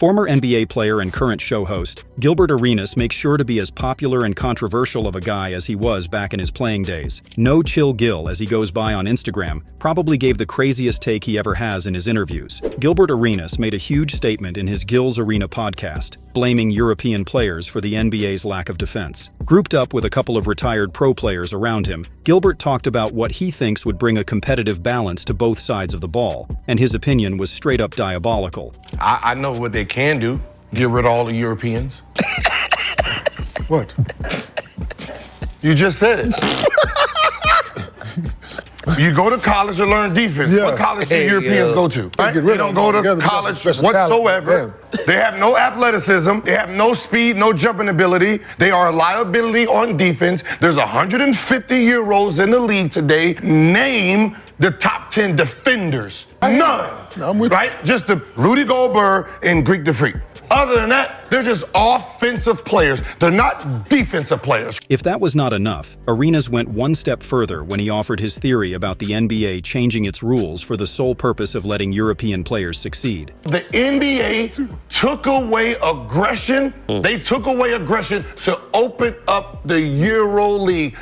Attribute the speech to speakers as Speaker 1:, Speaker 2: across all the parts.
Speaker 1: Former NBA player and current show host, Gilbert Arenas makes sure to be as popular and controversial of a guy as he was back in his playing days. No Chill Gil, as he goes by on Instagram, probably gave the craziest take he ever has in his interviews. Gilbert Arenas made a huge statement in his Gil's Arena podcast, blaming European players for the NBA's lack of defense. Grouped up with a couple of retired pro players around him, Gilbert talked about what he thinks would bring a competitive balance to both sides of the ball, and his opinion was straight up diabolical.
Speaker 2: I know what they can do. Get rid of all the Europeans. What? You just said it. You go to college to learn defense.
Speaker 3: Yeah.
Speaker 2: What college do Europeans go to? Right? They don't go to college whatsoever. They have no athleticism. They have no speed, no jumping ability. They are a liability on defense. There's 150 Euros in the league today. Name the top 10 defenders. None. Right? Just the Rudy Gobert and Greek the Freak. Other than that, they're just offensive players. They're not defensive players.
Speaker 1: If that was not enough, Arenas went one step further when he offered his theory about the NBA changing its rules for the sole purpose of letting European players succeed.
Speaker 2: The NBA took away aggression. They took away aggression to open up the Euro League.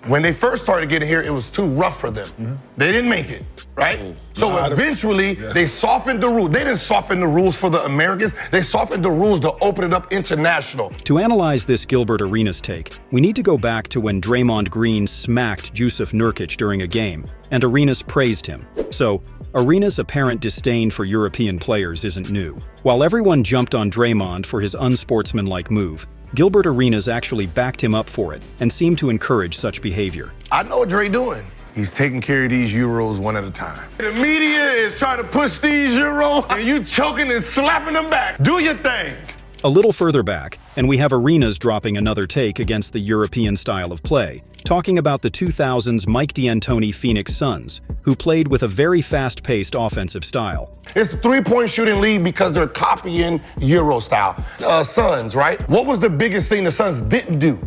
Speaker 2: When they first started getting here, it was too rough for them. They didn't make it, right? So eventually, they softened the rules. They didn't soften the rules for the Americans. They softened the rules to open it up international.
Speaker 1: To analyze this Gilbert Arenas take, we need to go back to when Draymond Green smacked Jusuf Nurkic during a game, and Arenas praised him. So, Arenas' apparent disdain for European players isn't new. While everyone jumped on Draymond for his unsportsmanlike move, Gilbert Arenas actually backed him up for it and seemed to encourage such behavior.
Speaker 2: I know what Dre doing. He's taking care of these Euros one at a time. The media is trying to push these Euros, and you choking and slapping them back. Do your thing.
Speaker 1: A little further back, and we have Arenas dropping another take against the European style of play, talking about the 2000s Mike D'Antoni Phoenix Suns, who played with a very fast-paced offensive style.
Speaker 2: It's the three-point shooting league because they're copying Euro style. Suns, right? What was the biggest thing the Suns didn't do?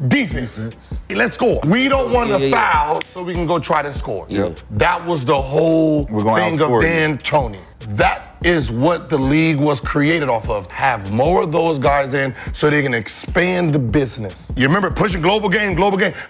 Speaker 2: Defense. Let's score. We don't want to foul, so we can go try to score. That was the whole thing of D'Antoni. That is what the league was created off of. Have more of those guys in so they can expand the business. You remember pushing global game.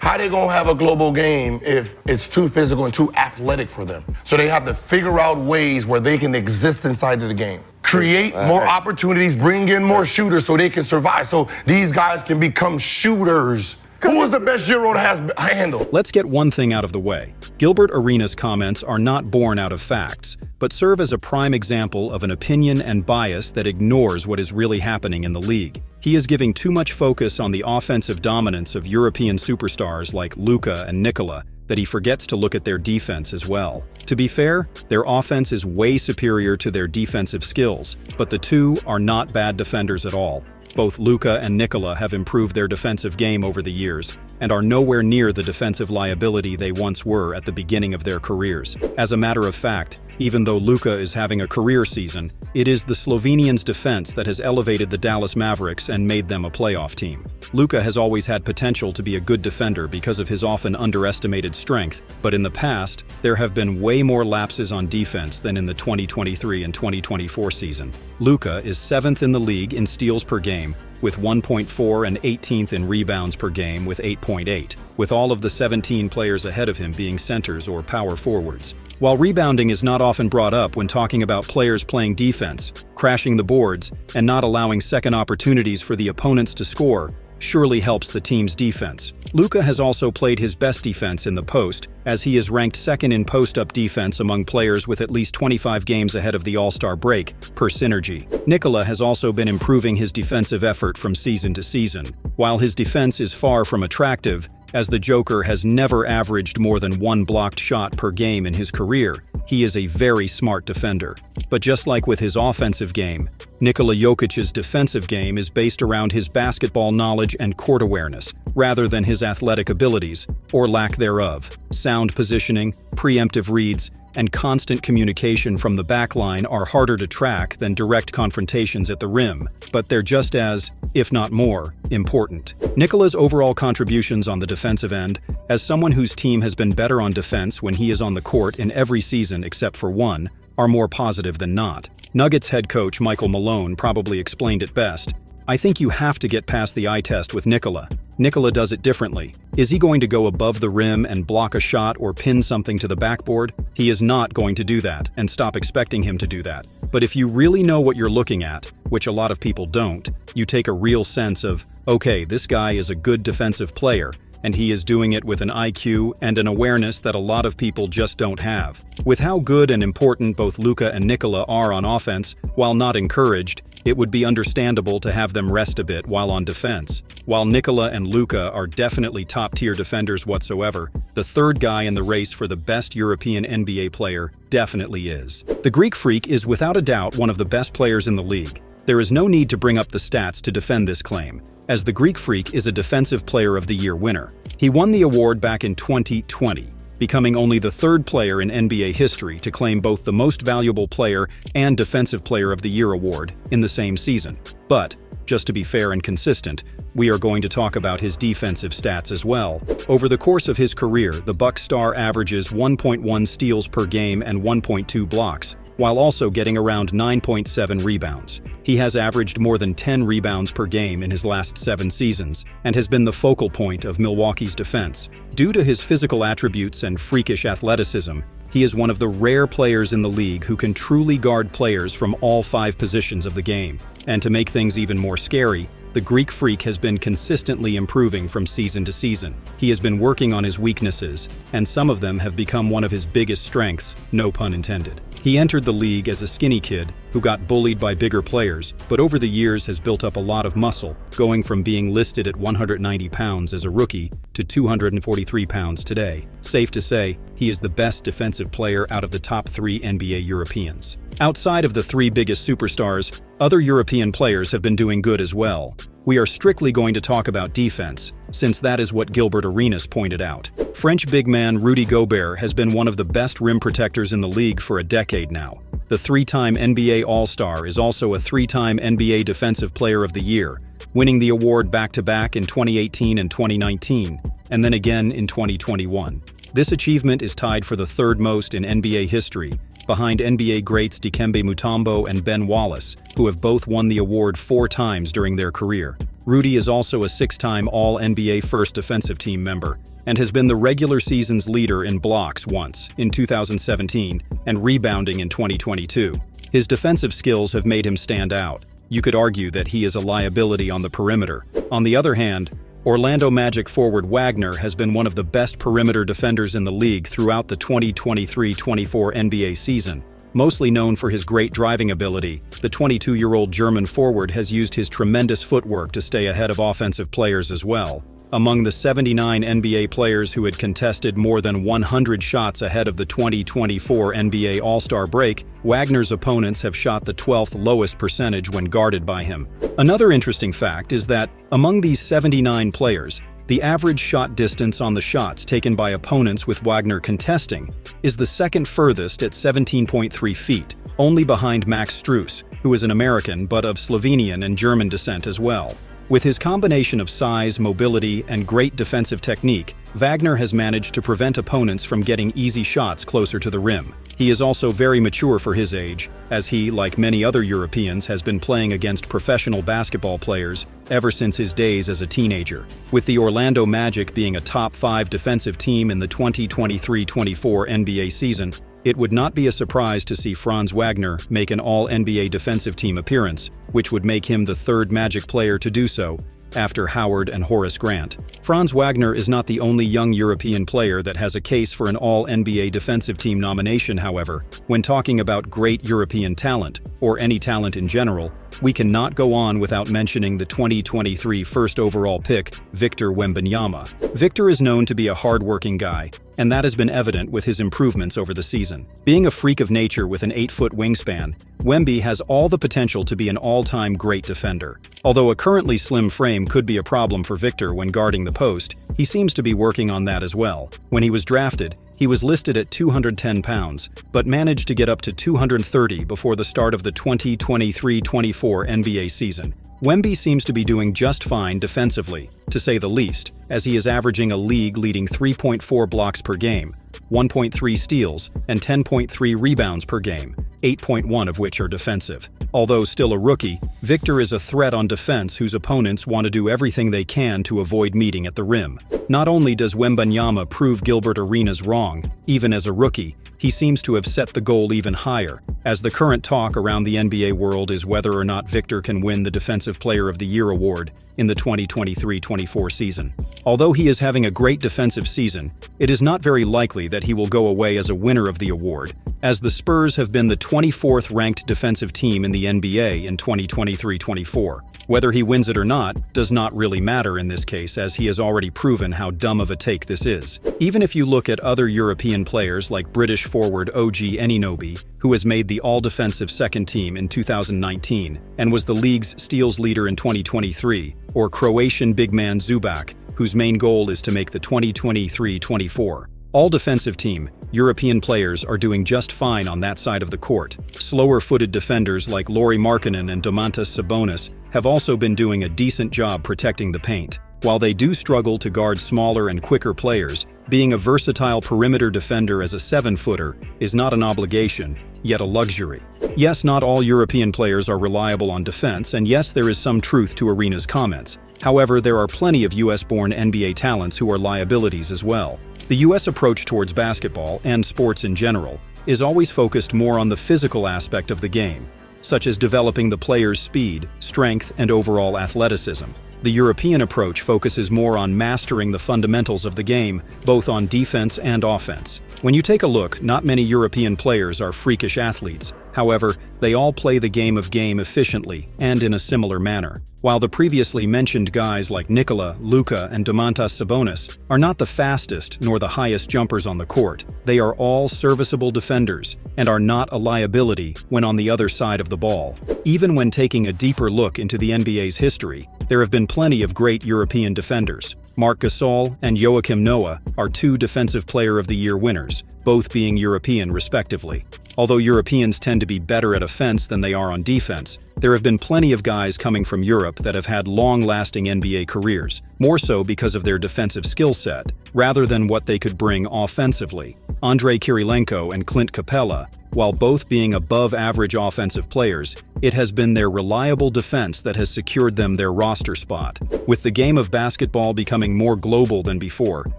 Speaker 2: How they gonna have a global game if it's too physical and too athletic for them? So they have to figure out ways where they can exist inside of the game. Create more opportunities, bring in more shooters so they can survive. So these guys can become shooters. Who was the best Euro to have handled?
Speaker 1: Let's get one thing out of the way. Gilbert Arenas' comments are not born out of facts, but serve as a prime example of an opinion and bias that ignores what is really happening in the league. He is giving too much focus on the offensive dominance of European superstars like Luka and Nikola that he forgets to look at their defense as well. To be fair, their offense is way superior to their defensive skills, but the two are not bad defenders at all. Both Luka and Nikola have improved their defensive game over the years and are nowhere near the defensive liability they once were at the beginning of their careers. As a matter of fact, even though Luka is having a career season, it is the Slovenians' defense that has elevated the Dallas Mavericks and made them a playoff team. Luka has always had potential to be a good defender because of his often underestimated strength, but in the past, there have been way more lapses on defense than in the 2023 and 2024 season. Luka is 7th in the league in steals per game, with 1.4 and 18th in rebounds per game with 8.8, with all of the 17 players ahead of him being centers or power forwards. While rebounding is not often brought up when talking about players playing defense, crashing the boards, and not allowing second opportunities for the opponents to score, surely helps the team's defense. Luka has also played his best defense in the post, as he is ranked second in post-up defense among players with at least 25 games ahead of the All-Star break, per Synergy. Nikola has also been improving his defensive effort from season to season. While his defense is far from attractive, as the Joker has never averaged more than one blocked shot per game in his career, he is a very smart defender. But just like with his offensive game, Nikola Jokic's defensive game is based around his basketball knowledge and court awareness, rather than his athletic abilities, or lack thereof. Sound positioning, preemptive reads, and constant communication from the backline are harder to track than direct confrontations at the rim, but they're just as, if not more, important. Nikola's overall contributions on the defensive end, as someone whose team has been better on defense when he is on the court in every season except for one, are more positive than not. Nuggets head coach Michael Malone probably explained it best. "I think you have to get past the eye test with Nikola. Nikola does it differently. Is he going to go above the rim and block a shot or pin something to the backboard? He is not going to do that, and stop expecting him to do that. But if you really know what you're looking at, which a lot of people don't, you take a real sense of, okay, this guy is a good defensive player, and he is doing it with an IQ and an awareness that a lot of people just don't have." With how good and important both Luka and Nikola are on offense, while not encouraged, it would be understandable to have them rest a bit while on defense. While Nikola and Luka are definitely top-tier defenders whatsoever, the third guy in the race for the best European NBA player definitely is. The Greek Freak is without a doubt one of the best players in the league. There is no need to bring up the stats to defend this claim, as the Greek Freak is a Defensive Player of the Year winner. He won the award back in 2020, becoming only the third player in NBA history to claim both the Most Valuable Player and Defensive Player of the Year award in the same season. But, just to be fair and consistent, we are going to talk about his defensive stats as well. Over the course of his career, the Buck star averages 1.1 steals per game and 1.2 blocks, while also getting around 9.7 rebounds. He has averaged more than 10 rebounds per game in his last 7 seasons, and has been the focal point of Milwaukee's defense. Due to his physical attributes and freakish athleticism, he is one of the rare players in the league who can truly guard players from all 5 positions of the game. And to make things even more scary, the Greek Freak has been consistently improving from season to season. He has been working on his weaknesses, and some of them have become one of his biggest strengths, no pun intended. He entered the league as a skinny kid who got bullied by bigger players, but over the years has built up a lot of muscle, going from being listed at 190 pounds as a rookie to 243 pounds today. Safe to say, he is the best defensive player out of the top 3 NBA Europeans. Outside of the 3 biggest superstars, other European players have been doing good as well. We are strictly going to talk about defense, since that is what Gilbert Arenas pointed out. French big man Rudy Gobert has been one of the best rim protectors in the league for a decade now. The 3-time NBA All-Star is also a 3-time NBA Defensive Player of the Year, winning the award back-to-back in 2018 and 2019, and then again in 2021. This achievement is tied for the 3rd most in NBA history, behind NBA greats Dikembe Mutombo and Ben Wallace, who have both won the award 4 times during their career. Rudy is also a 6-time All-NBA First Defensive Team member, and has been the regular season's leader in blocks once, in 2017, and rebounding in 2022. His defensive skills have made him stand out. You could argue that he is a liability on the perimeter. On the other hand, Orlando Magic forward Wagner has been one of the best perimeter defenders in the league throughout the 2023-24 NBA season. Mostly known for his great driving ability, the 22-year-old German forward has used his tremendous footwork to stay ahead of offensive players as well. Among the 79 NBA players who had contested more than 100 shots ahead of the 2024 NBA All-Star break, Wagner's opponents have shot the 12th lowest percentage when guarded by him. Another interesting fact is that, among these 79 players, the average shot distance on the shots taken by opponents with Wagner contesting is the 2nd furthest at 17.3 feet, only behind Max Strus, who is an American but of Slovenian and German descent as well. With his combination of size, mobility, and great defensive technique, Wagner has managed to prevent opponents from getting easy shots closer to the rim. He is also very mature for his age, as he, like many other Europeans, has been playing against professional basketball players ever since his days as a teenager. With the Orlando Magic being a top 5 defensive team in the 2023-24 NBA season, it would not be a surprise to see Franz Wagner make an All-NBA defensive team appearance, which would make him the 3rd Magic player to do so, after Howard and Horace Grant. Franz Wagner is not the only young European player that has a case for an All-NBA defensive team nomination, however. When talking about great European talent, or any talent in general, we cannot go on without mentioning the 2023 first overall pick, Victor Wembanyama. Victor is known to be a hard-working guy, and that has been evident with his improvements over the season. Being a freak of nature with an 8-foot wingspan, Wemby has all the potential to be an all-time great defender. Although a currently slim frame could be a problem for Victor when guarding the post, he seems to be working on that as well. When he was drafted, he was listed at 210 pounds, but managed to get up to 230 before the start of the 2023-24 NBA season. Wemby seems to be doing just fine defensively, to say the least, as he is averaging a league-leading 3.4 blocks per game, 1.3 steals, and 10.3 rebounds per game, 8.1 of which are defensive. Although still a rookie, Victor is a threat on defense whose opponents want to do everything they can to avoid meeting at the rim. Not only does Wembanyama prove Gilbert Arenas wrong, even as a rookie, he seems to have set the goal even higher, as the current talk around the NBA world is whether or not Victor can win the Defensive Player of the Year award in the 2023-24 season. Although he is having a great defensive season, it is not very likely that he will go away as a winner of the award, as the Spurs have been the 24th ranked defensive team in the NBA in 2023-24. Whether he wins it or not does not really matter in this case, as he has already proven how dumb of a take this is. Even if you look at other European players like British forward OG Anunoby, who has made the all-defensive second team in 2019 and was the league's steals leader in 2023, or Croatian big man Zubac, whose main goal is to make the 2023-24 all-defensive team, European players are doing just fine on that side of the court. Slower-footed defenders like Lauri Markkanen and Domantas Sabonis have also been doing a decent job protecting the paint. While they do struggle to guard smaller and quicker players, being a versatile perimeter defender as a 7-footer is not an obligation, yet a luxury. Yes, not all European players are reliable on defense, and yes, there is some truth to Arenas' comments. However, there are plenty of US-born NBA talents who are liabilities as well. The US approach towards basketball, and sports in general, is always focused more on the physical aspect of the game, such as developing the player's speed, strength, and overall athleticism. The European approach focuses more on mastering the fundamentals of the game, both on defense and offense. When you take a look, not many European players are freakish athletes. However, they all play the game efficiently and in a similar manner. While the previously mentioned guys like Nikola, Luka, and Domantas Sabonis are not the fastest nor the highest jumpers on the court, they are all serviceable defenders and are not a liability when on the other side of the ball. Even when taking a deeper look into the NBA's history, there have been plenty of great European defenders. Marc Gasol and Joakim Noah are 2 Defensive Player of the Year winners, both being European respectively. Although Europeans tend to be better at offense than they are on defense, there have been plenty of guys coming from Europe that have had long-lasting NBA careers, more so because of their defensive skill set, rather than what they could bring offensively. Andrei Kirilenko and Clint Capella, while both being above-average offensive players, it has been their reliable defense that has secured them their roster spot. With the game of basketball becoming more global than before,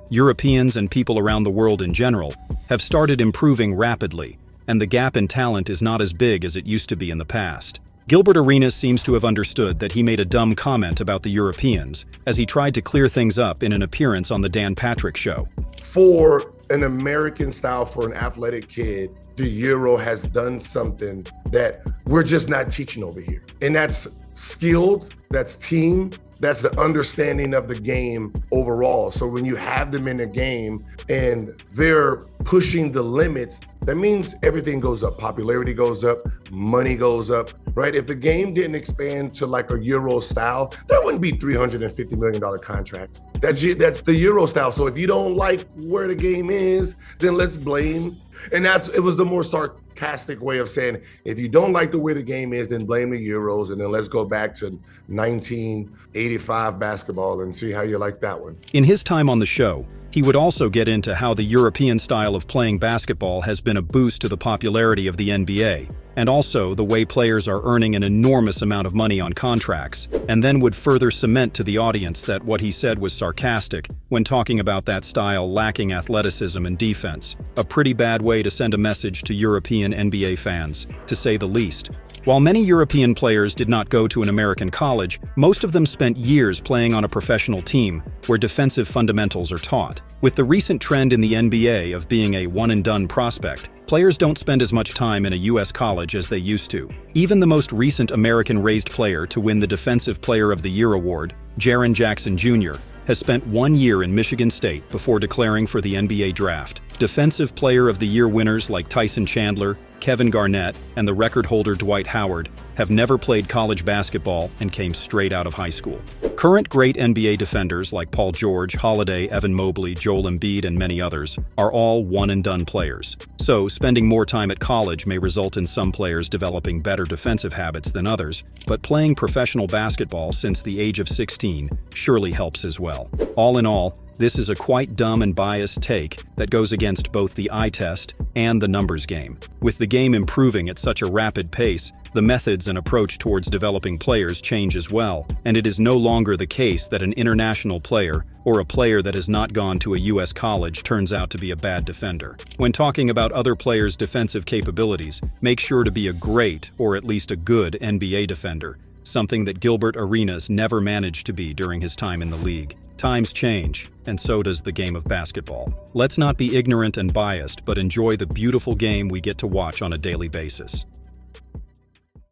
Speaker 1: Europeans and people around the world in general have started improving rapidly, and the gap in talent is not as big as it used to be in the past. Gilbert Arenas seems to have understood that he made a dumb comment about the Europeans, as he tried to clear things up in an appearance on the Dan Patrick Show.
Speaker 2: For an American style, for an athletic kid, the Euro has done something that we're just not teaching over here. And that's skilled, that's team, that's the understanding of the game overall. So when you have them in a game and they're pushing the limits, that means everything goes up. Popularity goes up, money goes up, right? If the game didn't expand to like a Euro style, there wouldn't be $350 million contracts. That's the Euro style. So if you don't like where the game is, then let's blame. And it was the more sarcastic way of saying, if you don't like the way the game is, then blame the Euros, and then let's go back to 1985 basketball and see how you like that one.
Speaker 1: In his time on the show, he would also get into how the European style of playing basketball has been a boost to the popularity of the NBA, and also the way players are earning an enormous amount of money on contracts, and then would further cement to the audience that what he said was sarcastic when talking about that style lacking athleticism and defense. A pretty bad way to send a message to European NBA fans, to say the least. While many European players did not go to an American college, most of them spent years playing on a professional team where defensive fundamentals are taught. With the recent trend in the NBA of being a one-and-done prospect, players don't spend as much time in a US college as they used to. Even the most recent American-raised player to win the Defensive Player of the Year award, Jaren Jackson Jr., has spent 1 year in Michigan State before declaring for the NBA draft. Defensive Player of the Year winners like Tyson Chandler, Kevin Garnett, and the record holder Dwight Howard have never played college basketball and came straight out of high school. Current great NBA defenders like Paul George, Holiday, Evan Mobley, Joel Embiid, and many others are all one-and-done players. So, spending more time at college may result in some players developing better defensive habits than others, but playing professional basketball since the age of 16 surely helps as well. All in all, this is a quite dumb and biased take that goes against both the eye test and the numbers game. With the game improving at such a rapid pace, the methods and approach towards developing players change as well, and it is no longer the case that an international player or a player that has not gone to a US college turns out to be a bad defender. When talking about other players' defensive capabilities, make sure to be a great or at least a good NBA defender, something that Gilbert Arenas never managed to be during his time in the league. Times change, and so does the game of basketball. Let's not be ignorant and biased, but enjoy the beautiful game we get to watch on a daily basis.